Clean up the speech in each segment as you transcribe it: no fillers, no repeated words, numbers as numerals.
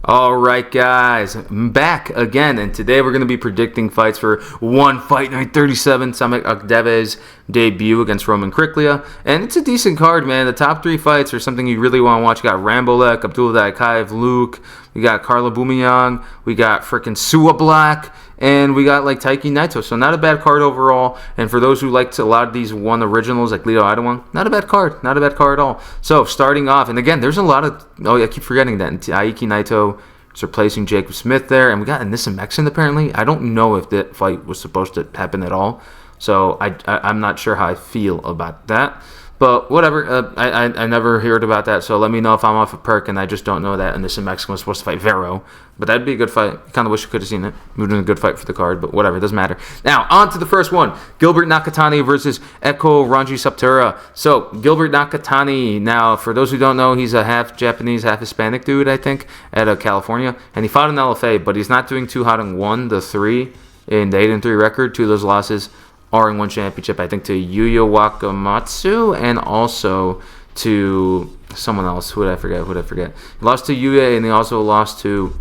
All right, guys, I'm back again, and today we're going to be predicting fights for One Fight Night 37, Samet Agdeve's debut against Roman Kryklia, and it's a decent card, man. The top three fights are something you really want to watch. You got Rambolek, Abdulla, Dayakaev, Luke, we got Carlo, Bumina-ang, we got freaking Suablack, and we got like Taiki Naito. So not a bad card overall. And for those who liked a lot of these one originals like Lito, Adiwang, not a bad card. Not a bad card at all. So starting off, and again, there's a lot of, I keep forgetting that. Taiki Naito is replacing Jacob Smith there. And we got Anissa Mexon apparently. I don't know if that fight was supposed to happen at all. So I'm not sure how I feel about that. But whatever, I never heard about that, so let me know if I'm off a perk and I just don't know that Anissa Mexon was supposed to fight Vero. But that'd be a good fight. Kind of wish you could have seen it. It would have been a good fight for the card, but whatever, it doesn't matter. Now, on to the first one. Gilbert Nakatani versus Eko Ranji Saputra. So, Gilbert Nakatani, now, for those who don't know, he's a half Japanese, half Hispanic dude, I think, out of California. And he fought in LFA, but he's not doing too hot in 1, the 3, in the 8-3 record. 2 of those losses are in one championship, I think, to Yuya Wakamatsu and also to someone else. Who did I forget? He lost to Yuya and he also lost to,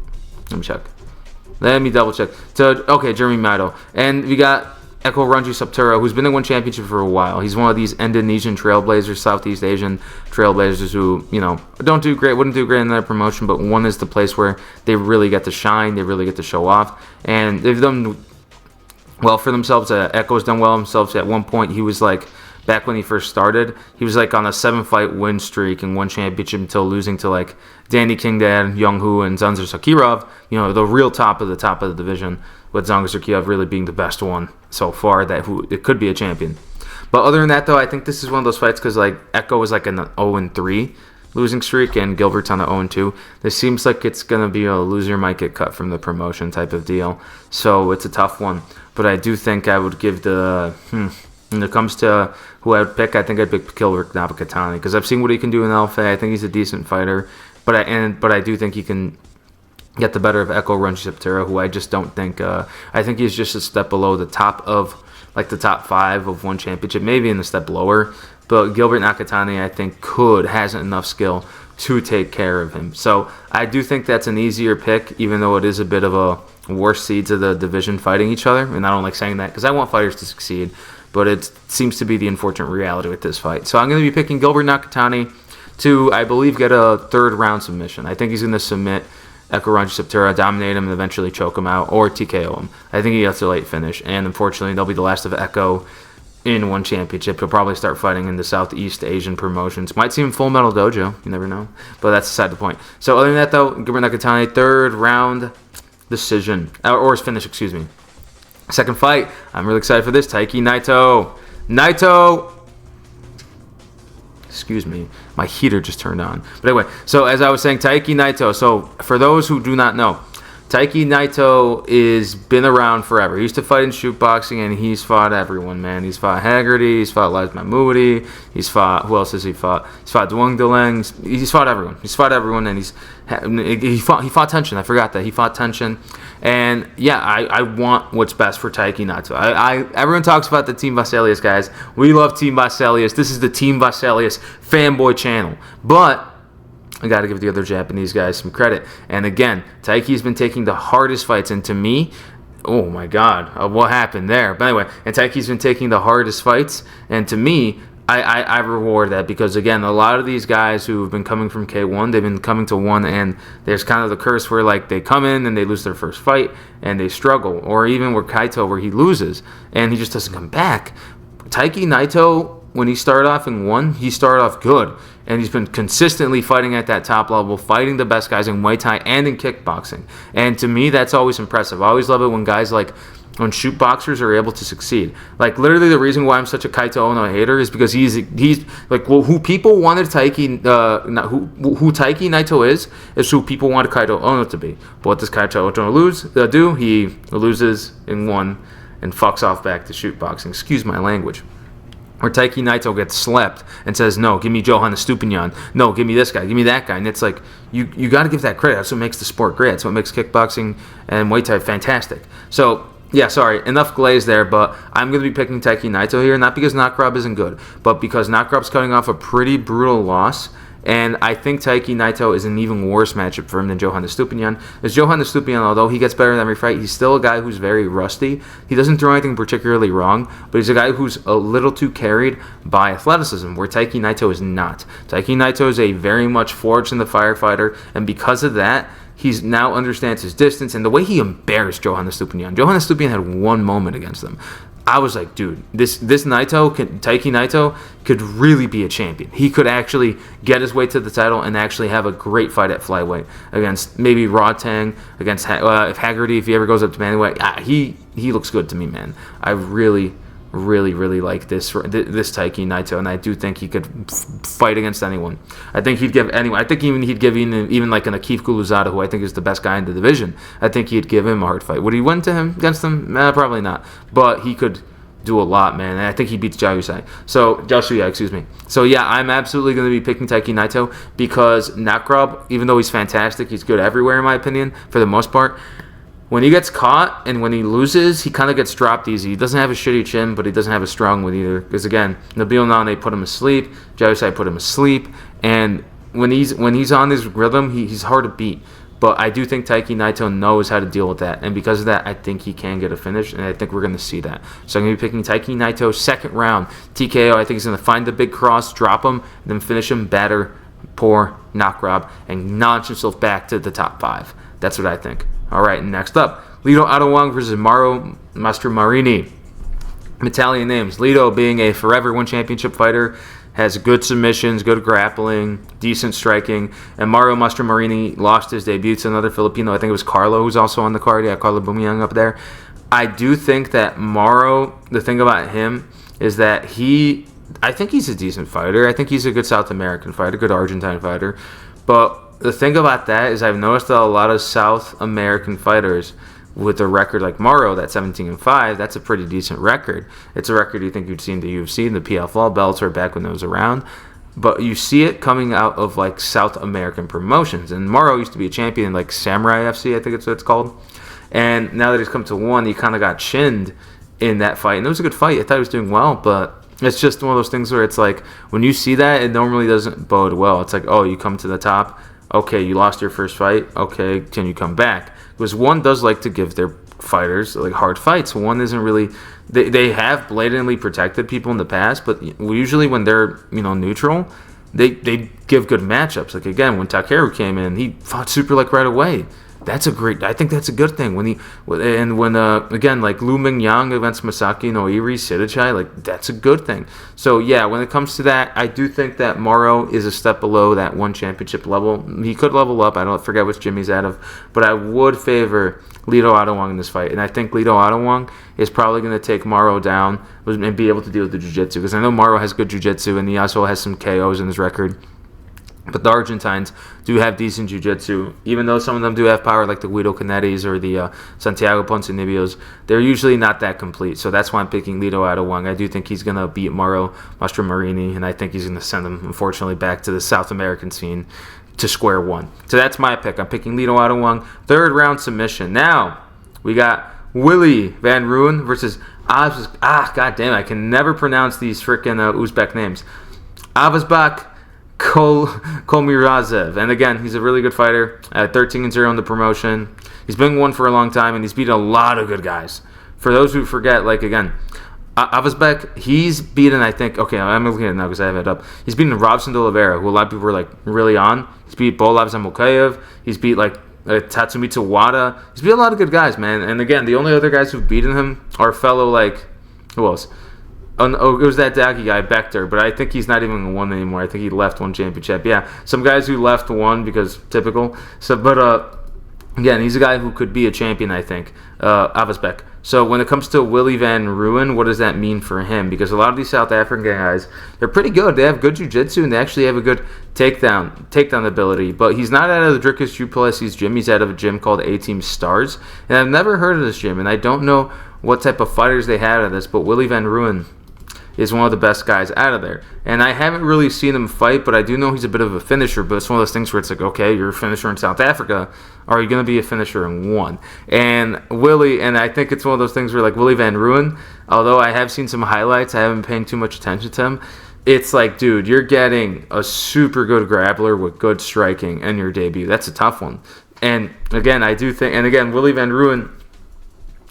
let me double check. Jeremy Maito. And we got Eko Ranji Saputra, who's been in one championship for a while. He's one of these Indonesian trailblazers, Southeast Asian trailblazers who, wouldn't do great in their promotion, but one is the place where they really get to shine, they really get to show off. And they've done well for themselves. Eko's done well himself. At one point, he was like, back when he first started, he was like on a 7-fight win streak and won championship until losing to like Danny Kingdad, Young Hu, and Dzongzar Sakirov. The real top of the division, with Dzongzar Sakirov really being the best one so far. It could be a champion. But other than that, though, I think this is one of those fights because like Eko was like an 0-3 losing streak and Gilbert's on an 0-2. This seems like it's gonna be a loser might get cut from the promotion type of deal. So it's a tough one. But I do think I would give when it comes to who I would pick, I think I'd pick Gilbert Nakatani because I've seen what he can do in LFA. I think he's a decent fighter, but I do think he can get the better of Eko Ranji Saputra, who I just don't think. I think he's just a step below the top of like the top 5 of one championship, maybe in a step lower. But Gilbert Nakatani, I think, hasn't enough skill to take care of him. So I do think that's an easier pick, even though it is a bit of a worse seeds of the division fighting each other. And I don't like saying that because I want fighters to succeed, but it seems to be the unfortunate reality with this fight. So I'm going to be picking Gilbert Nakatani to, I believe, get a 3rd round submission. I think he's going to submit Eko Ranji Saputra, dominate him, and eventually choke him out or TKO him. I think he gets a late finish, and unfortunately, they'll be the last of Eko in one championship. He'll probably start fighting in the Southeast Asian promotions. Might see him Full Metal Dojo. You never know. But that's beside the point. So other than that, though, Gilbert Nakatani, 3rd round decision. Or finish, excuse me. Second fight. I'm really excited for this. Taiki Naito. Excuse me. My heater just turned on. But anyway, so as I was saying, Taiki Naito. So for those who do not know, Taiki Naito is been around forever. He used to fight in shoot boxing, and he's fought everyone, man. He's fought Haggerty, he's fought Laz Mahmoudi, he's fought, who else has he fought? He's fought Duong Deleng, he's fought everyone, and he fought Tension. I forgot that. He fought Tension. And yeah, I want what's best for Taiki Naito. Everyone talks about the Team Vasilius, guys. We love Team Vasilius. This is the Team Vasilius fanboy channel. But I got to give the other Japanese guys some credit. And again, Taiki's been taking the hardest fights. And to me, oh my God, what happened there? But anyway, and Taiki's been taking the hardest fights. And to me, I reward that because, again, a lot of these guys who have been coming from K1, they've been coming to 1, and there's kind of the curse where, like, they come in and they lose their first fight and they struggle. Or even with Kaito where he loses and he just doesn't come back. Taiki Naito, when he started off in 1, he started off good. And he's been consistently fighting at that top level, fighting the best guys in Muay Thai and in kickboxing. And to me, that's always impressive. I always love it when guys when shoot boxers are able to succeed. Like, literally the reason why I'm such a Kaito Ono hater is because he's like, well, who people wanted Taiki, who Taiki Naito is who people wanted Kaito Ono to be. But what does Kaito Ono do? He loses in 1 and fucks off back to shoot boxing. Excuse my language. Or Taiki Naito gets slept and says, no, give me Johan Estupinan. No, give me this guy. Give me that guy. And it's like, you got to give that credit. That's what makes the sport great. That's what makes kickboxing and Muay Thai fantastic. So, yeah, sorry, enough glaze there, but I'm going to be picking Taiki Naito here, not because Nakrob isn't good, but because Nakrob's cutting off a pretty brutal loss, And I think Taiki Naito is an even worse matchup for him than Johan Estupinan. As Johan Estupinan, although he gets better in every fight, he's still a guy who's very rusty. He doesn't throw anything particularly wrong, but he's a guy who's a little too carried by athleticism, where Taiki Naito is not. Taiki Naito is a very much forged in the firefighter, and because of that, he now understands his distance, and the way he embarrassed Johan Estupinan. Johan Estupinan had one moment against him. I was like, dude, this Taiki Naito could really be a champion. He could actually get his way to the title and actually have a great fight at flyweight against maybe Rotang, against if Haggerty, if he ever goes up to bantamweight. He looks good to me, man. I really like this Taiki Naito, and I do think he could fight against anyone. I think he'd give anyone. I think he'd give even like an Akif Kuluzada, who I think is the best guy in the division. I think he'd give him a hard fight. Would he win against him? Probably not. But he could do a lot, man. And I think he beats Joshua, excuse me. So yeah, I'm absolutely going to be picking Taiki Naito because Nakrob, even though he's fantastic, he's good everywhere in my opinion for the most part. When he gets caught and when he loses, he kind of gets dropped easy. He doesn't have a shitty chin, but he doesn't have a strong one either. Because again, Nabil Nane put him asleep, Joshua put him asleep, and when he's on his rhythm, he's hard to beat. But I do think Taiki Naito knows how to deal with that, and because of that, I think he can get a finish, and I think we're going to see that. So I'm going to be picking Taiki Naito second round TKO. I think he's going to find the big cross, drop him, and then finish him, batter, poor Nakrob, and notch himself back to the top 5. That's what I think. All right, next up, Lito Adiwang versus Mauro Mastromarini. Italian names. Lito, being a forever one championship fighter, has good submissions, good grappling, decent striking. And Mauro Mastromarini lost his debut to another Filipino. I think it was Carlo, who's also on the card. Yeah, Carlo Bumina-ang up there. I do think that Mauro, the thing about him is that I think he's a decent fighter. I think he's a good South American fighter, good Argentine fighter. But the thing about that is I've noticed that a lot of South American fighters with a record like Mauro, that's 17-5, that's a pretty decent record. It's a record you think you'd see in the UFC, and the PFL belts, or back when it was around. But you see it coming out of like South American promotions. And Mauro used to be a champion in like Samurai FC, I think it's what it's called. And now that he's come to one, he kind of got chinned in that fight. And it was a good fight. I thought he was doing well, but it's just one of those things where it's like when you see that, it normally doesn't bode well. It's like, oh, you come to the top. Okay, you lost your first fight. Okay, can you come back? Because one does like to give their fighters like hard fights. One isn't really. They have blatantly protected people in the past, but usually when they're neutral, they give good matchups. Like again, when Takeru came in, he fought super like right away. I think that's a good thing. When again, like Lu Mingyang against Masaki Noiri, Sidichai, like that's a good thing. So yeah, when it comes to that, I do think that Mauro is a step below that one championship level. He could level up. I don't forget which gym he's out of, but I would favor Lito Adiwang in this fight, and I think Lito Adiwang is probably going to take Mauro down and be able to deal with the jiu-jitsu, because I know Mauro has good jiu-jitsu and he also has some KOs in his record. But the Argentines do have decent jiu-jitsu, even though some of them do have power, like the Guido Canettis or the Santiago Ponzinibbio's. They're usually not that complete, so that's why I'm picking Lito Adiwang. I do think he's going to beat Mauro Mastromarini, and I think he's going to send him, unfortunately, back to the South American scene to square one. So that's my pick. I'm picking Lito Adiwang, third round submission. Now, we got Willie Van Rooyen versus God damn it, I can never pronounce these freaking Uzbek names. Avazbek Khoimirzaev. And again, he's a really good fighter at 13-0 in the promotion. He's been one for a long time, and he's beaten a lot of good guys. For those who forget, like again, Avazbek, he's beaten, I think, okay, I'm looking at it now because I have it up. He's beaten Robson de Oliveira, who a lot of people were like really on. He's beat Bolav Zamukayev. He's beat like Tatsumitsu Wada. He's beat a lot of good guys, man. And again, the only other guys who've beaten him are fellow, like, who else? Oh, it was that Daki guy, Bector, but I think he's not even one anymore. I think he left one championship. Yeah, some guys who left one because typical. So, but again, he's a guy who could be a champion, I think, Avazbek. So when it comes to Willie Van Rooyen, what does that mean for him? Because a lot of these South African guys, they're pretty good. They have good jiu-jitsu, and they actually have a good takedown ability. But he's not out of the Dricus Duplessis gym. He's out of a gym called A-Team Stars. And I've never heard of this gym, and I don't know what type of fighters they had out of this, but Willie Van Rooyen is one of the best guys out of there. And I haven't really seen him fight, but I do know he's a bit of a finisher. But it's one of those things where it's like, okay, you're a finisher in South Africa. Are you going to be a finisher in one? And Willie, and I think it's one of those things where like Willie Van Rooyen, although I have seen some highlights, I haven't been paying too much attention to him. it's like, dude, you're getting a super good grappler with good striking in your debut. That's a tough one. And again, I do think, and again, Willie Van Rooyen,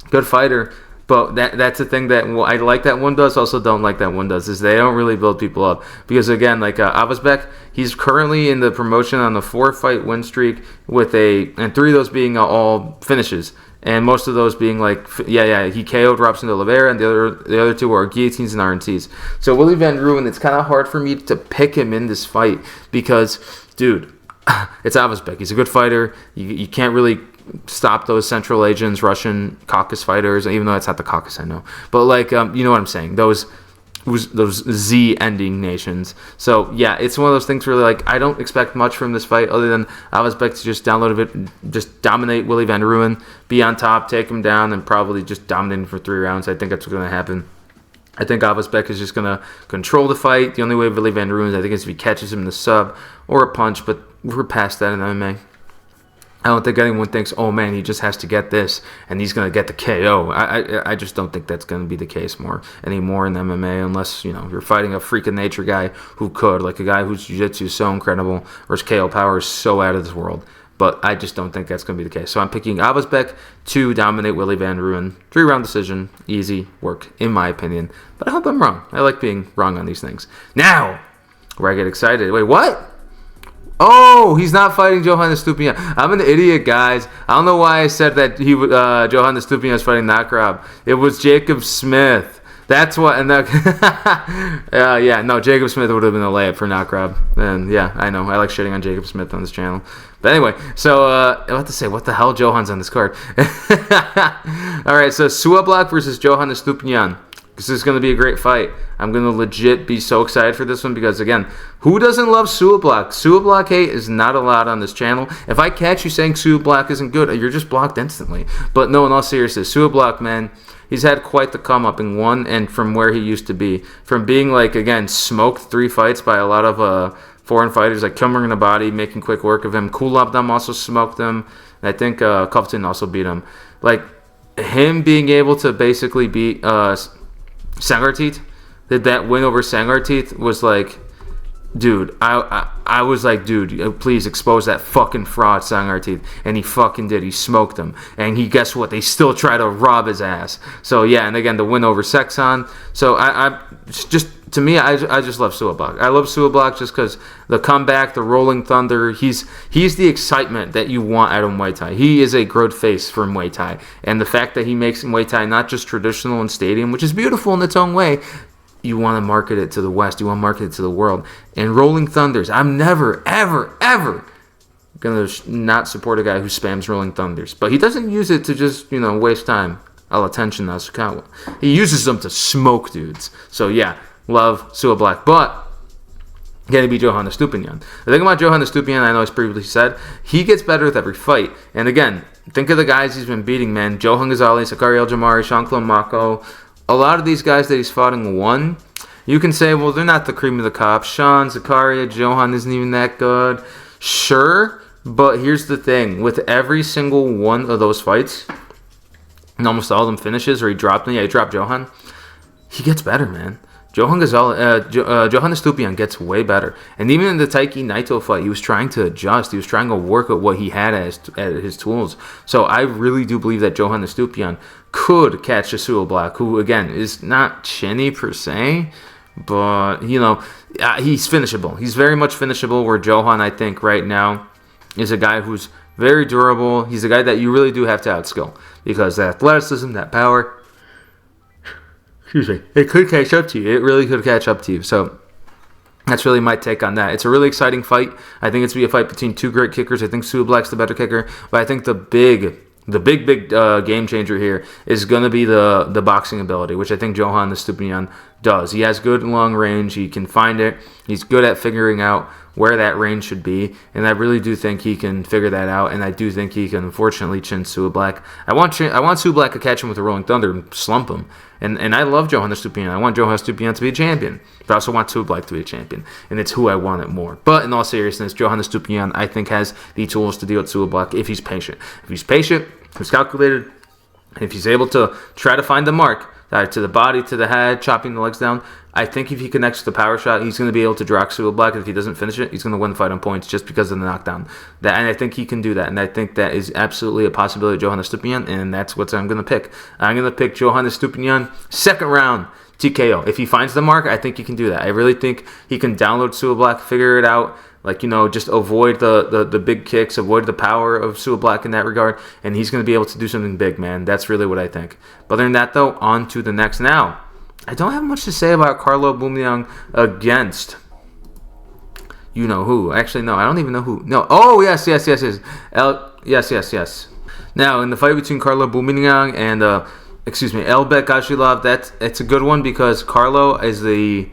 good fighter, but that's the thing that I like that one does, also don't like that one does, is they don't really build people up. Because again, like Avazbek, he's currently in the promotion on a 4-fight win streak and 3 of those being all finishes. And most of those being like, he KO'd Robson de Oliveira, and the other 2 are guillotines and RNTs. So Willie Van Rooyen, it's kind of hard for me to pick him in this fight because, dude, it's Avazbek. He's a good fighter. You can't really stop those Central Asians, Russian Caucasus fighters, even though that's not the Caucasus, I know. But like, you know what I'm saying? Those Z-ending nations. So yeah, it's one of those things where like I don't expect much from this fight other than Avazbek to just dominate Willie Van Rooyen, be on top, take him down, and probably just dominate him for 3 rounds. I think that's what's going to happen. I think Avazbek is just going to control the fight. The only way Willie Van Rooyen, I think, is if he catches him in the sub or a punch, but we're past that in MMA. I don't think anyone thinks, oh man, he just has to get this and he's going to get the KO. I just don't think that's going to be the case anymore in MMA, unless, you know, you're fighting a freak of nature guy who could, like a guy whose jiu-jitsu is so incredible or his KO power is so out of this world. But I just don't think that's going to be the case. So I'm picking Avazbek to dominate Willie Van Rooyen. 3-round decision, easy work, in my opinion. But I hope I'm wrong. I like being wrong on these things. Now, where I get excited. Wait, what? Oh, he's not fighting Johan Estupinan. I'm an idiot, guys. I don't know why I said that Johan Estupinan is fighting Nakrob. It was Jacob Smith. That's what. And that, Jacob Smith would have been a layup for Nakrob. And yeah, I know. I like shitting on Jacob Smith on this channel. But anyway, so I have to say, what the hell, Johan's on this card? All right, so Suablack versus Johan Estupinan. This is going to be a great fight. I'm going to legit be so excited for this one because, again, who doesn't love Suablack? Suablack hate is not allowed on this channel. If I catch you saying Suablack isn't good, you're just blocked instantly. But no, in all seriousness, Suablack, man, he's had quite the come up in one and from where he used to be. From being, like, again, smoked 3 fights by a lot of foreign fighters, like Khoimirzaev making quick work of him. Kulabdam also smoked him. And I think Kovtun also beat him. Like, him being able to basically beat Sangartit, that win over Sangartit was like, dude, I was like, dude, please expose that fucking fraud Sangartit, and he fucking did. He smoked him, and guess what? They still try to rob his ass. So yeah, and again, the win over Sexon. So I just love Suablack. I love Suablack just because the comeback, the rolling thunder. He's the excitement that you want out of Muay Thai. He is a growth face for Muay Thai, and the fact that he makes Muay Thai not just traditional and stadium, which is beautiful in its own way. You want to market it to the West. You want to market it to the world. And Rolling Thunders, I'm never, ever, ever going to not support a guy who spams Rolling Thunders. But he doesn't use it to just, waste time. A la tension Nasukawa. He uses them to smoke dudes. So, yeah, love Suablack. But, going to be Johan Estupinan. The thing about Johan Estupinan, I know he's previously said, he gets better with every fight. And again, think of the guys he's been beating, man. Johan Ghazali, Sakari El-Jamari, Shanklo Mako. A lot of these guys that he's fought in won. You can say, well, they're not the cream of the crop. Sean, Zakaria, Johan isn't even that good. Sure, but here's the thing. With every single one of those fights, and almost all of them finishes, or he dropped them. Yeah, he dropped Johan. He gets better, man. Johan Estupinan gets way better. And even in the Taiki Naito fight, he was trying to adjust. He was trying to work at what he had at his tools. So I really do believe that Johan Estupinan could catch a Suablack, who, again, is not chinny per se, but, he's finishable. He's very much finishable, where Johan, I think, right now, is a guy who's very durable. He's a guy that you really do have to outskill, because that athleticism, that power, it could catch up to you. It really could catch up to you. So that's really my take on that. It's a really exciting fight. I think it's going to be a fight between 2 great kickers. I think Suablack's the better kicker, but I think the big game changer here is going to be the boxing ability, which I think Johan Estupinan does. He has good long range. He can find it. He's good at figuring out where that range should be, and I really do think he can figure that out, and I do think he can, unfortunately, chin Suablack. I want Suablack to catch him with a Rolling Thunder and slump him, and I love Johan Estupinan. I want Johan Estupinan to be a champion, but I also want Suablack to be a champion, and it's who I want it more. But in all seriousness, Johan Estupinan, I think, has the tools to deal with Suablack if he's patient. If he's patient, he's calculated, and if he's able to try to find the mark, to the body, to the head, chopping the legs down. I think if he connects the power shot, he's going to be able to drop Suablack. If he doesn't finish it, he's going to win the fight on points just because of the knockdown. And I think he can do that. And I think that is absolutely a possibility of Johan Estupinan, and that's what I'm going to pick. I'm going to pick Johan Estupinan, second round, TKO. If he finds the mark, I think he can do that. I really think he can download Suablack, figure it out, just avoid the big kicks, avoid the power of Suablack in that regard, and he's going to be able to do something big, man. That's really what I think. But other than that, though, on to the next. Now, I don't have much to say about Carlo Bumina-ang against you-know-who. Actually, no, I don't even know who. No. Oh, yes. Yes. Now, in the fight between Carlo Bumina-ang and, Elbek Alyshov, it's a good one because Carlo is a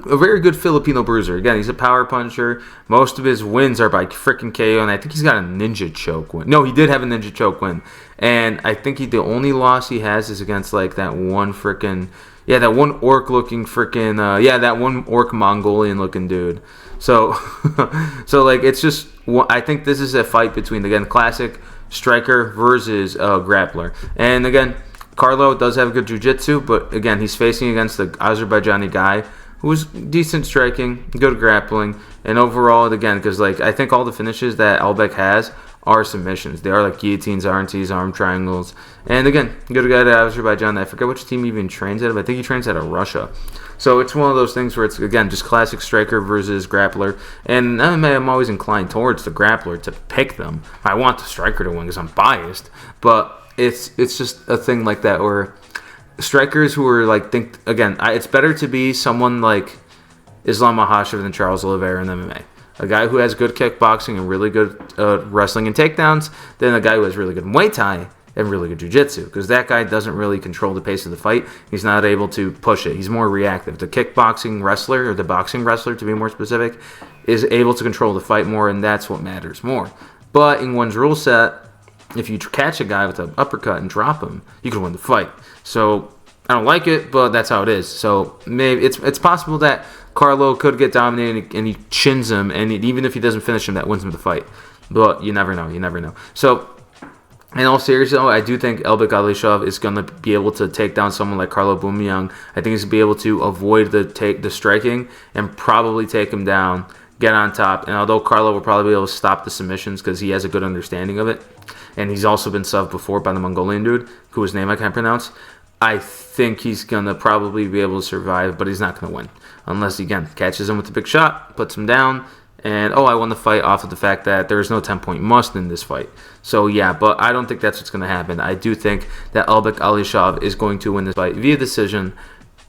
very good Filipino bruiser. Again, he's a power puncher. Most of his wins are by freaking KO, and I think he's got a ninja choke win. No, he did have a ninja choke win. And I think the only loss he has is against, that one freaking... Yeah, that one orc-looking freaking... that one orc Mongolian-looking dude. So, it's just... I think this is a fight between, again, classic striker versus grappler. And, again, Carlo does have good jiu-jitsu, but, again, he's facing against the Azerbaijani guy who's decent striking, good grappling, and overall, again, because, I think all the finishes that Elbek has are submissions. They are guillotines, RNTs, arm triangles. And again, good guy to Azerbaijan. I forget which team he even trains out of. I think he trains out of Russia. So it's one of those things where it's, again, just classic striker versus grappler. And MMA, I'm always inclined towards the grappler to pick them. I want the striker to win because I'm biased. But it's just a thing like that where strikers who are it's better to be someone like Islam Makhachev than Charles Oliveira in MMA. A guy who has good kickboxing and really good wrestling and takedowns, than a guy who has really good Muay Thai and really good jiu-jitsu. Because that guy doesn't really control the pace of the fight. He's not able to push it. He's more reactive. The kickboxing wrestler, or the boxing wrestler to be more specific, is able to control the fight more, and that's what matters more. But in one's rule set, if you catch a guy with an uppercut and drop him, you can win the fight. So I don't like it, but that's how it is. So maybe it's possible that Carlo could get dominated and he chins him, and even if he doesn't finish him, that wins him the fight. But you never know. So, in all seriousness, I do think Elbek Alyshov is going to be able to take down someone like Carlo Bumina-ang. I think he's going to be able to avoid the striking and probably take him down, get on top. And although Carlo will probably be able to stop the submissions because he has a good understanding of it, and he's also been subbed before by the Mongolian dude, whose name I can't pronounce, I think he's going to probably be able to survive, but he's not going to win. Unless he, again, catches him with a big shot, puts him down, and, I won the fight off of the fact that there is no 10-point must in this fight. So, yeah, but I don't think that's what's going to happen. I do think that Elbek Alyshov is going to win this fight via decision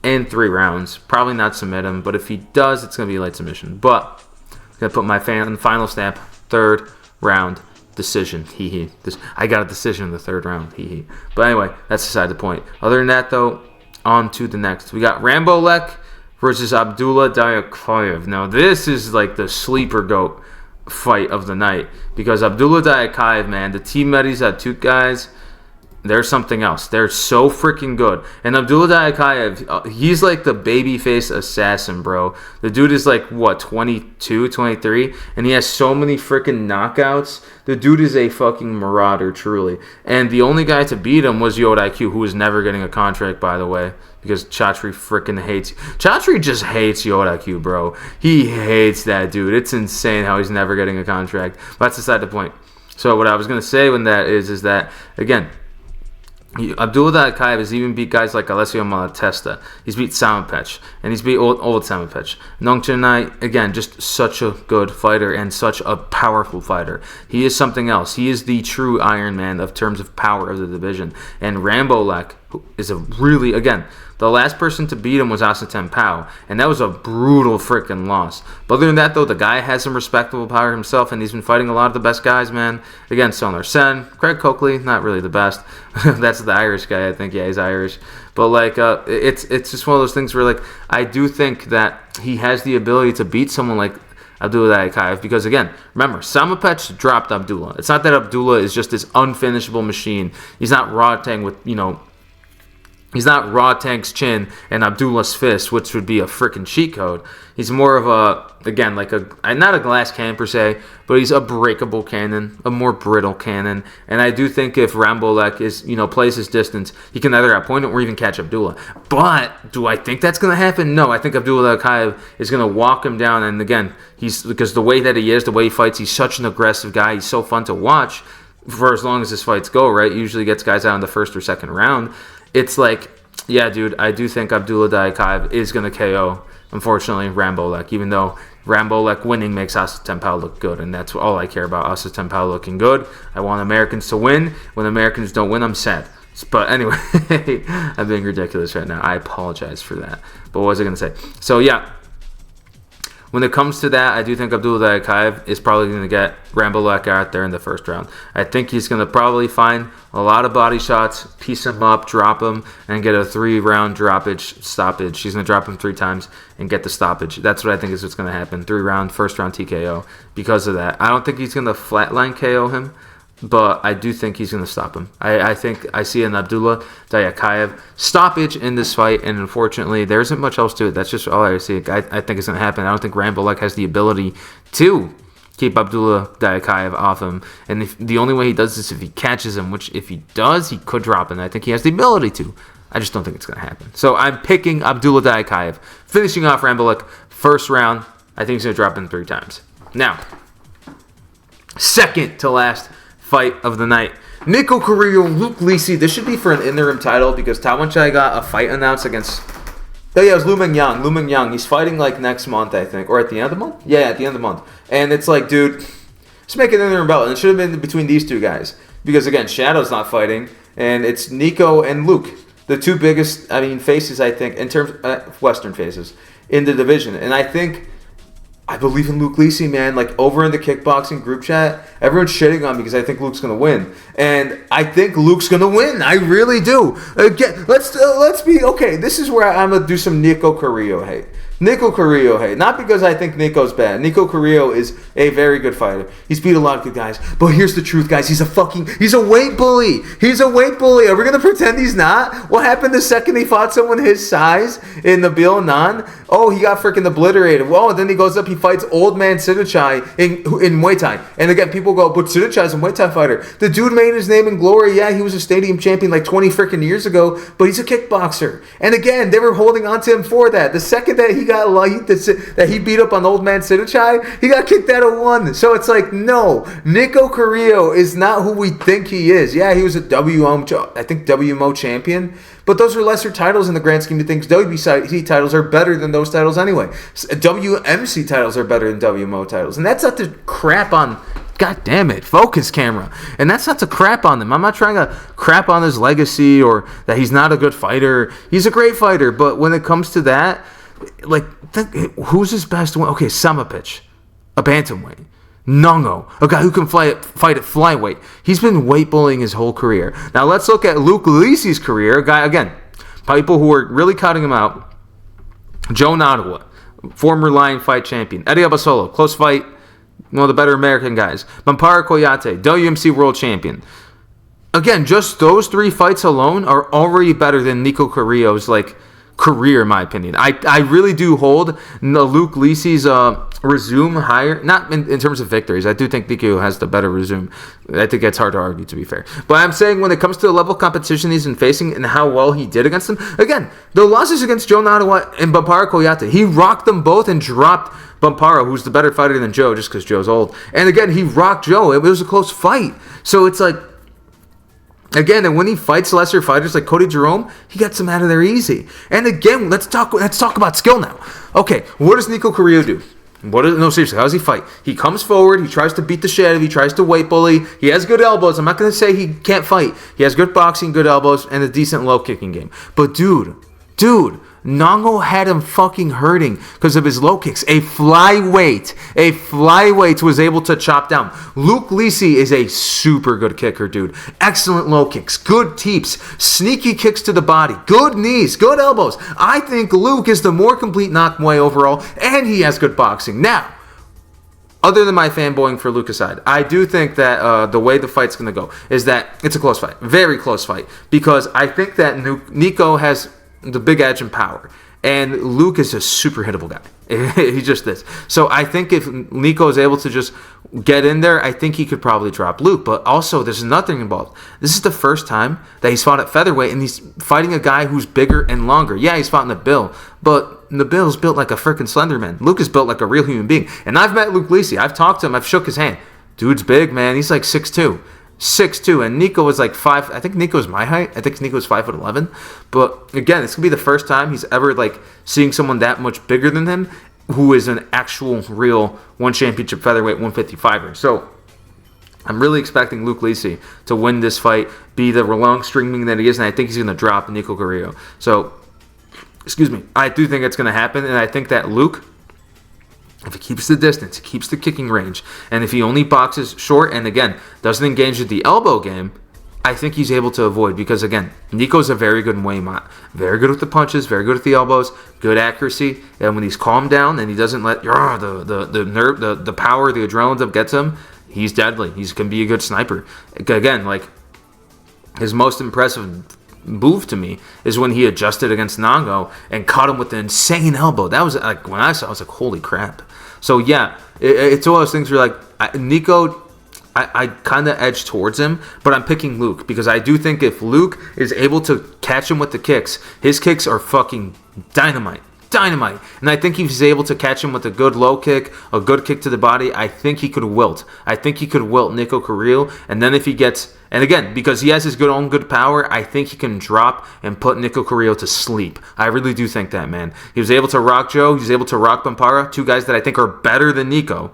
in 3 rounds. Probably not submit him, but if he does, it's going to be a light submission. But I'm going to put my final stamp, 3rd round decision. I got a decision in the 3rd round. But anyway, that's beside the point. Other than that, though, on to the next. We got Rambolek versus Abdulla Dayakaev. Now, this is the sleeper goat fight of the night because Abdulla Dayakaev, man, the Team Medis at 2 guys, they're something else. They're so freaking good. And Abdulla Dayakaev, he's like the babyface assassin, bro. The dude is 22, 23, and he has so many freaking knockouts. The dude is a fucking marauder, truly. And the only guy to beat him was Yoda-IQ, who is never getting a contract, by the way, because Chatri freaking hates... Chatri just hates Yoda-IQ, bro. He hates that dude. It's insane how he's never getting a contract. But that's beside the point. So what I was going to say when that is that, again... Abdulla Dayakaev has even beat guys like Alessio Malatesta. He's beat Samet, and he's beat old Samet. Nongchenai, again, just such a good fighter and such a powerful fighter. He is something else. He is the true Iron Man of terms of power of the division. And Rambolek is a really, again, the last person to beat him was Asatem Pau, and that was a brutal freaking loss. But other than that, though, the guy has some respectable power himself, and he's been fighting a lot of the best guys, man. Again, Sonar Sen, Craig Coakley, not really the best. That's the Irish guy, I think. Yeah, he's Irish. But, it's just one of those things where, I do think that he has the ability to beat someone like Abdulla Dayakaev, because again, remember, Samet dropped Abdulla. It's not that Abdulla is just this unfinishable machine. He's not rotting with, He's not Raw Tank's chin and Abdullah's fist, which would be a freaking cheat code. He's more of not a glass cannon per se, but he's a breakable cannon, a more brittle cannon. And I do think if Rambolek plays his distance, he can either outpoint him or even catch Abdulla. But do I think that's going to happen? No, I think Abdulla Dayakaev is going to walk him down. And again, because the way that he is, the way he fights, he's such an aggressive guy. He's so fun to watch for as long as his fights go, right? Usually gets guys out in the first or second round. It's like, yeah, dude, I do think Abdulla Dayakaev is going to KO, unfortunately, Rambolek, even though Rambolek winning makes Asa Tempao look good, and that's all I care about, Asa Tempao looking good. I want Americans to win. When Americans don't win, I'm sad. But anyway, I'm being ridiculous right now. I apologize for that. But what was I going to say? So, yeah. When it comes to that, I do think Abdulla Dayakaev is probably going to get Rambolek out there in the first round. I think he's going to probably find a lot of body shots, piece him up, drop him, and get a 3-round stoppage. He's going to drop him 3 times and get the stoppage. That's what I think is what's going to happen. 3-round, first-round TKO because of that. I don't think he's going to flatline KO him, but I do think he's going to stop him. I think I see an Abdulla Dayakaev stoppage in this fight, and unfortunately, there isn't much else to it. That's just all I see. I think is going to happen. I don't think Rambolek has the ability to keep Abdulla Dayakaev off him, and the only way he does this is if he catches him, which if he does, he could drop him. I think he has the ability to. I just don't think it's going to happen. So I'm picking Abdulla Dayakaev, finishing off Rambolek, first round. I think he's going to drop him 3 times. Now, second to last fight of the night. Nico Carrillo, Luke Lessei. This should be for an interim title because Tawanchai got a fight announced against... Oh, yeah, it was Lu Mingyang. He's fighting like next month, I think. Or at the end of the month? Yeah, at the end of the month. And it's like, dude, just make an interim belt. And it should have been between these 2 guys. Because, again, Shadow's not fighting. And it's Nico and Luke. The 2 biggest, faces, I think, in terms of Western faces in the division. And I believe in Luke Lessei, man. Like, over in the kickboxing group chat, everyone's shitting on me because I think Luke's going to win. And I think Luke's going to win. I really do. Again, let's be... Okay, this is where I'm going to do some Nico Carrillo hate. Not because I think Nico's bad. Nico Carrillo is a very good fighter. He's beat a lot of good guys. But here's the truth, guys. He's a weight bully. Are we going to pretend he's not? What happened the second he fought someone his size in the Bill Non? Oh, he got freaking obliterated. Well, and then he goes up, he fights old man Sidichai in Muay Thai. And again, people go, but Sidichai's a Muay Thai fighter. The dude made his name in glory. Yeah, he was a stadium champion like 20 freaking years ago, but he's a kickboxer. And again, they were holding on to him for that. The second that he got light, that he beat up on old man Sidichai, he got kicked out of 1. So it's like, no, Nico Carrillo is not who we think he is. Yeah, he was a WMO champion. But those are lesser titles in the grand scheme of things. WBC titles are better than those titles anyway. WMC titles are better than WMO titles. And that's not to crap on... God damn it, focus camera. And that's not to crap on them. I'm not trying to crap on his legacy or that he's not a good fighter. He's a great fighter. But when it comes to that, who's his best one? Okay, Samapich, a bantamweight. Nongo, a guy who can fight at flyweight. He's been weight bullying his whole career. Now let's look at Luke Lessei's career. A guy, again, people who are really cutting him out. Joe Nottawa, former Lion Fight champion. Eddie Abasolo, close fight, one of the better American guys. Mampara Koyate, WMC world champion. Again, just those 3 fights alone are already better than Nico Carrillo's career, in my opinion. I really do hold Luke Lessei's resume higher, not in terms of victories. I do think Nico has the better resume. I think it's hard to argue, to be fair. But I'm saying when it comes to the level of competition he's been facing and how well he did against them, again, the losses against Joe Nottawa and Mampara Koyate, he rocked them both and dropped Mampara, who's the better fighter than Joe, just because Joe's old. And again, he rocked Joe. It was a close fight. So it's like, again, and when he fights lesser fighters like Cody Jerome, he gets them out of there easy. And again, let's talk about skill now. Okay, what does Nico Carrillo do? No, seriously, how does he fight? He comes forward, he tries to beat the shit out of him, he tries to weight bully. He has good elbows. I'm not going to say he can't fight. He has good boxing, good elbows, and a decent low kicking game. But dude, Nongo had him fucking hurting because of his low kicks. A flyweight was able to chop down. Luke Lessei is a super good kicker, dude. Excellent low kicks, good teeps, sneaky kicks to the body, good knees, good elbows. I think Luke is the more complete knock Muay overall, and he has good boxing. Now, other than my fanboying for Luke aside, I do think that the way the fight's going to go is that it's a close fight. Very close fight. Because I think that Nico has the big edge and power. And Luke is a super hittable guy. He just is. So I think if Nico is able to just get in there, I think he could probably drop Luke. But also, there's nothing involved. This is the first time that he's fought at featherweight, and he's fighting a guy who's bigger and longer. Yeah, he's fought Nabil, but Nabil's built like a freaking slender man. Luke is built like a real human being. And I've met Luke Lessei. I've talked to him. I've shook his hand. Dude's big, man. He's like 6'2". 6'2", and Nico was like 5. I think Nico's my height. I think Nico's 5'11". But again, it's gonna be the first time he's ever like seeing someone that much bigger than him, who is an actual, real one championship featherweight 155er. So I'm really expecting Luke Lessei to win this fight, be the long streaming that he is, and I think he's gonna drop Nico Carrillo. So, excuse me, I do think it's gonna happen, and I think that Luke, if he keeps the distance, he keeps the kicking range, and if he only boxes short and, again, doesn't engage with the elbow game, I think he's able to avoid. Because, again, Nico's a very good Muay mat. Very good with the punches, very good with the elbows, good accuracy. And when he's calmed down and he doesn't let the power, the adrenaline get to him, he's deadly. He can be a good sniper. Again, like, his most impressive move to me is when he adjusted against Nango and caught him with the insane elbow. That was like, when I saw it, I was like, holy crap. So yeah, it's one of those things where like Nico, I kind of edge towards him, but I'm picking Luke because I do think if Luke is able to catch him with the kicks, his kicks are fucking dynamite. And I think if he's able to catch him with a good low kick, a good kick to the body, I think he could wilt. I think he could wilt Nico Carrillo. And then if he gets, and again, because he has his own good power, I think he can drop and put Nico Carrillo to sleep. I really do think that, man. He was able to rock Joe. He was able to rock Bampara, two guys that I think are better than Nico.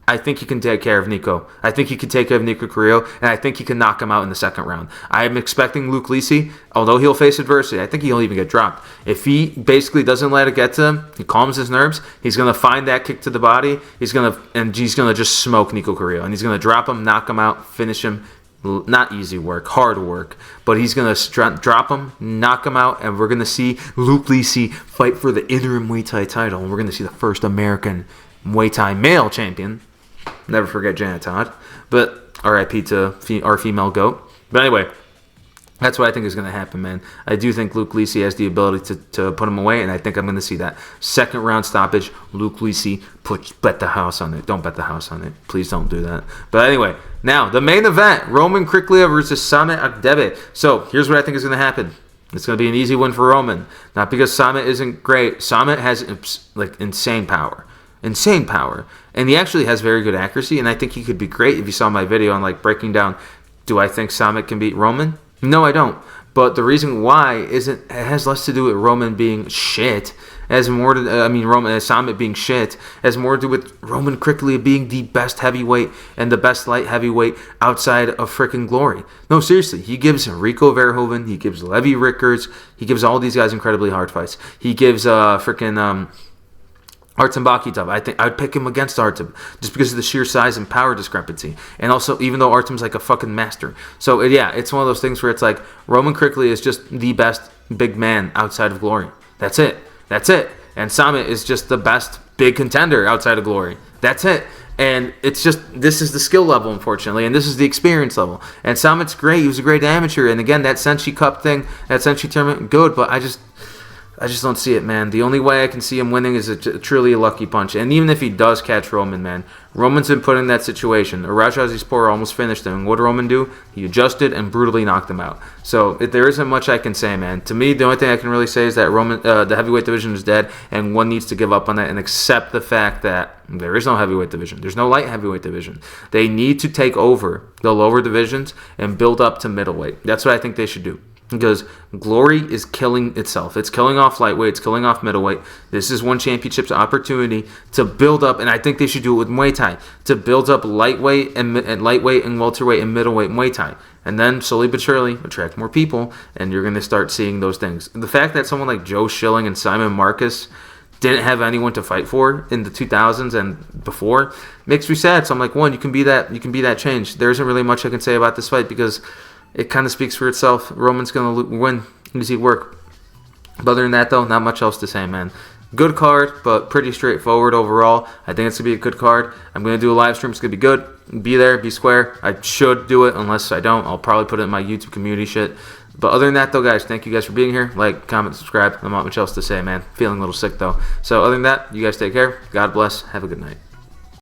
I think he can take care of Nico. I think he can take care of Nico Carrillo, and I think he can knock him out in the second round. I am expecting Luke Lessei, although he'll face adversity, I think he'll even get dropped. If he basically doesn't let it get to him, he calms his nerves, he's going to find that kick to the body, he's going to just smoke Nico Carrillo, and he's going to drop him, knock him out, finish him. Not easy work, hard work, but he's going to drop him, knock him out, and we're going to see Luke Lessei fight for the interim Muay Thai title, and we're going to see the first American Muay Thai male champion. Never forget Janet Todd. But RIP to our female GOAT. But anyway, that's what I think is going to happen, man. I do think Luke Lessei has the ability to put him away, and I think I'm going to see that. Second round stoppage, Luke Lessei, bet the house on it. Don't bet the house on it. Please don't do that. But anyway, now, the main event, Roman Kryklia versus Samet Agdeve. So, here's what I think is going to happen. It's going to be an easy win for Roman. Not because Samet isn't great. Samet has, like, insane power. And he actually has very good accuracy, and I think he could be great. If you saw my video on like breaking down, do I think Samet can beat Roman? No, I don't. But the reason why it has less to do with Roman being shit, Samet being shit, has more to do with Roman Kryklia being the best heavyweight and the best light heavyweight outside of freaking Glory. No, seriously, he gives Rico Verhoeven, he gives Levi Rickards, he gives all these guys incredibly hard fights. He gives Artem Bakitov. I think I'd pick him against Artem just because of the sheer size and power discrepancy. And also, even though Artem's like a fucking master. So, yeah, it's one of those things where it's like Roman Kryklia is just the best big man outside of Glory. That's it. And Samet is just the best big contender outside of Glory. That's it. And it's just, this is the skill level, unfortunately, and this is the experience level. And Samet's great. He was a great amateur. And again, that Senshi Cup thing, that Senshi tournament, good, but I just don't see it, man. The only way I can see him winning is truly a lucky punch. And even if he does catch Roman, man, Roman's been put in that situation. Rajazispor almost finished him. What did Roman do? He adjusted and brutally knocked him out. So there isn't much I can say, man. To me, the only thing I can really say is that the heavyweight division is dead, and one needs to give up on that and accept the fact that there is no heavyweight division. There's no light heavyweight division. They need to take over the lower divisions and build up to middleweight. That's what I think they should do. Because Glory is killing itself. It's killing off lightweight. It's killing off middleweight. This is one championship's opportunity to build up, and I think they should do it with Muay Thai, to build up lightweight and welterweight and middleweight Muay Thai. And then slowly but surely attract more people, and you're going to start seeing those things. The fact that someone like Joe Schilling and Simon Marcus didn't have anyone to fight for in the 2000s and before makes me sad. So I'm like, you can be that change. There isn't really much I can say about this fight because it kind of speaks for itself. Roman's going to win. Easy work. But other than that, though, not much else to say, man. Good card, but pretty straightforward overall. I think it's going to be a good card. I'm going to do a live stream. It's going to be good. Be there, be square. I should do it. Unless I don't, I'll probably put it in my YouTube community shit. But other than that, though, guys, thank you guys for being here. Like, comment, subscribe. Not much else to say, man. Feeling a little sick, though. So other than that, you guys take care. God bless. Have a good night.